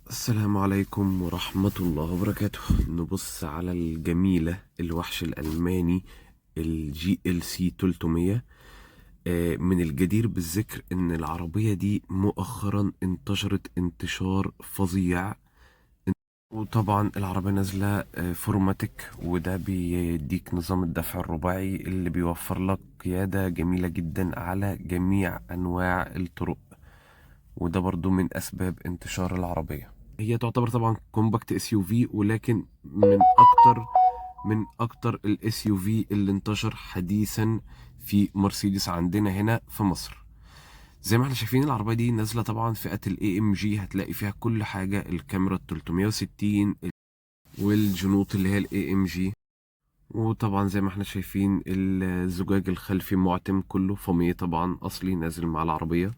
السلام عليكم ورحمة الله وبركاته. نبص على الجميلة الوحش الألماني الجي ال سي 300. من الجدير بالذكر إن العربية دي مؤخرا انتشرت انتشار فظيع. وطبعا العربية نازلة فورماتيك، وده بيديك نظام الدفع الرباعي اللي بيوفر لك قيادة جميلة جدا على جميع أنواع الطرق، وده برضو من اسباب انتشار العربيه. هي تعتبر طبعا كومباكت اس يو في، ولكن من اكتر الاس يو في اللي انتشر حديثا في مرسيدس عندنا هنا في مصر. زي ما احنا شايفين العربيه دي نازله طبعا فئه الاي ام جي، هتلاقي فيها كل حاجه، الكاميرا ال 360 والجنوط اللي هي الاي ام جي. وطبعا زي ما احنا شايفين الزجاج الخلفي معتم كله فوميه طبعا اصلي نازل مع العربيه.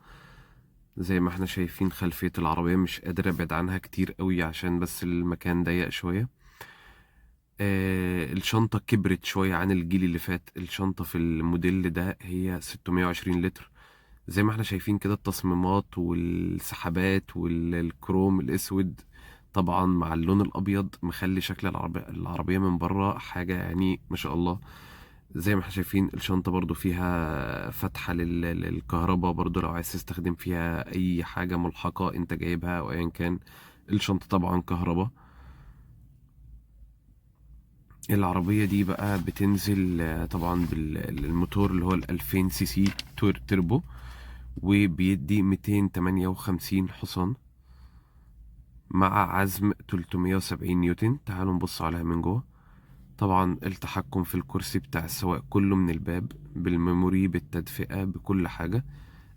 زي ما احنا شايفين خلفية العربية مش قادر ابعد عنها كتير قوي عشان بس المكان ضيق شوية. الشنطة كبرت شوية عن الجيل اللي فات. الشنطة في الموديل ده هي 620 لتر. زي ما احنا شايفين كده التصميمات والسحابات والكروم الاسود طبعا مع اللون الابيض مخلي شكل العربية من بره حاجة يعني ما شاء الله. زي ما احنا شايفين الشنطة برضو فيها فتحة للكهرباء، برضو لو عايز تستخدم فيها اي حاجة ملحقة انت جايبها او ايا كان. الشنطة طبعا كهرباء. العربية دي بقى بتنزل طبعا بالموتور اللي هو ال 2000 سي سي توربو، وبيدي 258 حصان مع عزم 370 نيوتن. تعالوا نبص عليها من جوه. طبعا التحكم في الكرسي بتاع السواق كله من الباب، بالميموري بالتدفئة بكل حاجة.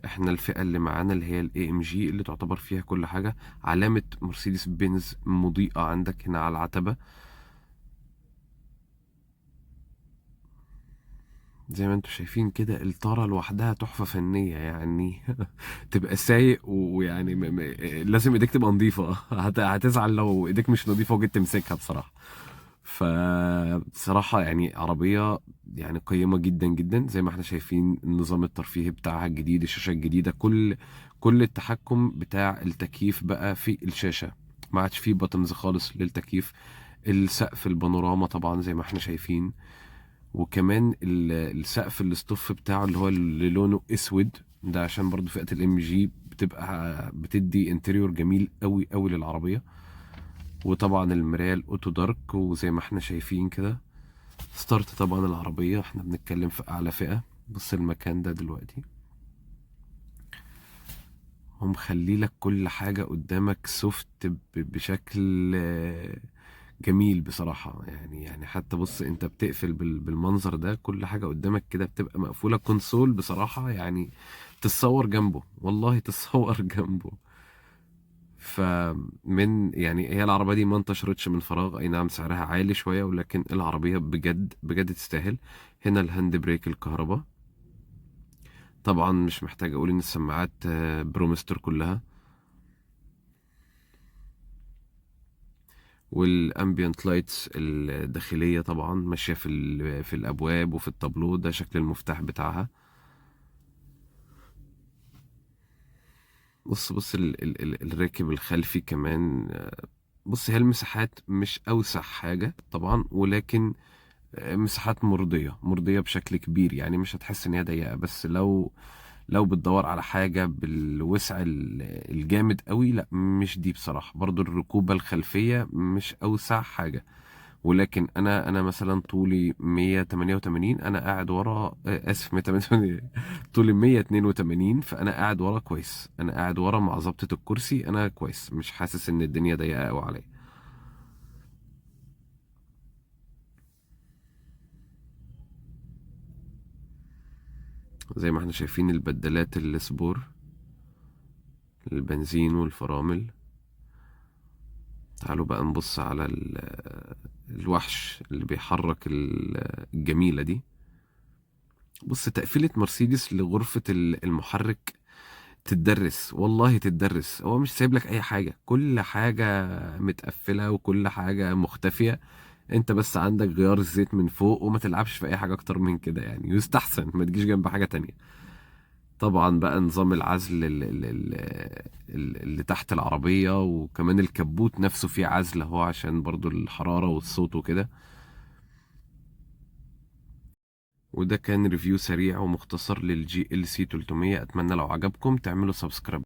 احنا الفئة اللي معانا اللي هي الاي ام جي اللي تعتبر فيها كل حاجة. علامة مرسيدس بنز مضيئة عندك هنا على العتبة زي ما انتوا شايفين كده. الطارة لوحدها تحفة فنية يعني. تبقى سايق ويعني لازم ايديك تبقى نظيفة. هتزعل لو ايديك مش نظيفة وجيت تمسكها بصراحة. فبصراحة يعني عربية يعني قيمة جدا جدا. زي ما احنا شايفين النظام الترفيهي بتاعها الجديد، الشاشة الجديدة، كل التحكم بتاع التكييف بقى في الشاشة. ما عادش فيه باتنز خالص للتكييف. السقف البانوراما طبعا زي ما احنا شايفين. وكمان السقف الاستوف بتاعه اللي هو اللي لونه اسود ده عشان برضو فئة الام جي بتبقى بتدي انتريور جميل قوي قوي للعربية. وطبعا المراية الاوتو دارك، وزي ما احنا شايفين كده ستارت طبعا العربية. احنا بنتكلم في اعلى فئة. بص المكان ده دلوقتي هم مخلي لك كل حاجة قدامك سوفت بشكل جميل بصراحة. يعني حتى بص انت بتقفل بالمنظر ده، كل حاجة قدامك كده بتبقى مقفولة. كونسول بصراحة يعني تتصور جنبه، والله تتصور جنبه. فمن يعني هي العربية دي ما انتشرتش من فراغ. اي نعم سعرها عالي شوية، ولكن العربية بجد بجد تستاهل. هنا الهاند بريك الكهرباء. طبعا مش محتاج اقول ان السماعات برومستر كلها. والامبيانت لايتس الداخليه طبعا ماشيه في الابواب وفي التابلو، ده شكل المفتاح بتاعها. بص الراكب الخلفي كمان. بص هي المساحات مش اوسع حاجه طبعا، ولكن مساحات مرضيه بشكل كبير. يعني مش هتحس ان هي ضيقه، بس لو بتدور على حاجه بالوسع الجامد قوي، لا مش دي بصراحه. برضو الركوبه الخلفيه مش اوسع حاجه، ولكن انا مثلا طولي 188، انا قاعد ورا اسف 188 طولي 182، فانا قاعد ورا كويس. انا قاعد ورا مع ظبطة الكرسي انا كويس، مش حاسس ان الدنيا ضيقه قوي عليا. زي ما احنا شايفين البدلات السبور، البنزين والفرامل. تعالوا بقى نبص على الوحش اللي بيحرك الجميلة دي. بص تقفيلة مرسيدس لغرفة المحرك تتدرس، والله تتدرس. هو مش سايب لك اي حاجة، كل حاجة متقفلة وكل حاجة مختفية. انت بس عندك غيار الزيت من فوق، وما تلعبش في اي حاجة اكتر من كده يعني. يستحسن ما تجيش جنب حاجة تانية. طبعا بقى نظام العزل اللي تحت العربية، وكمان الكبوت نفسه فيه عزل اهو عشان برضو الحرارة والصوت وكده. وده كان ريفيو سريع ومختصر للجي ال سي 300. اتمنى لو عجبكم تعملوا سبسكرايب.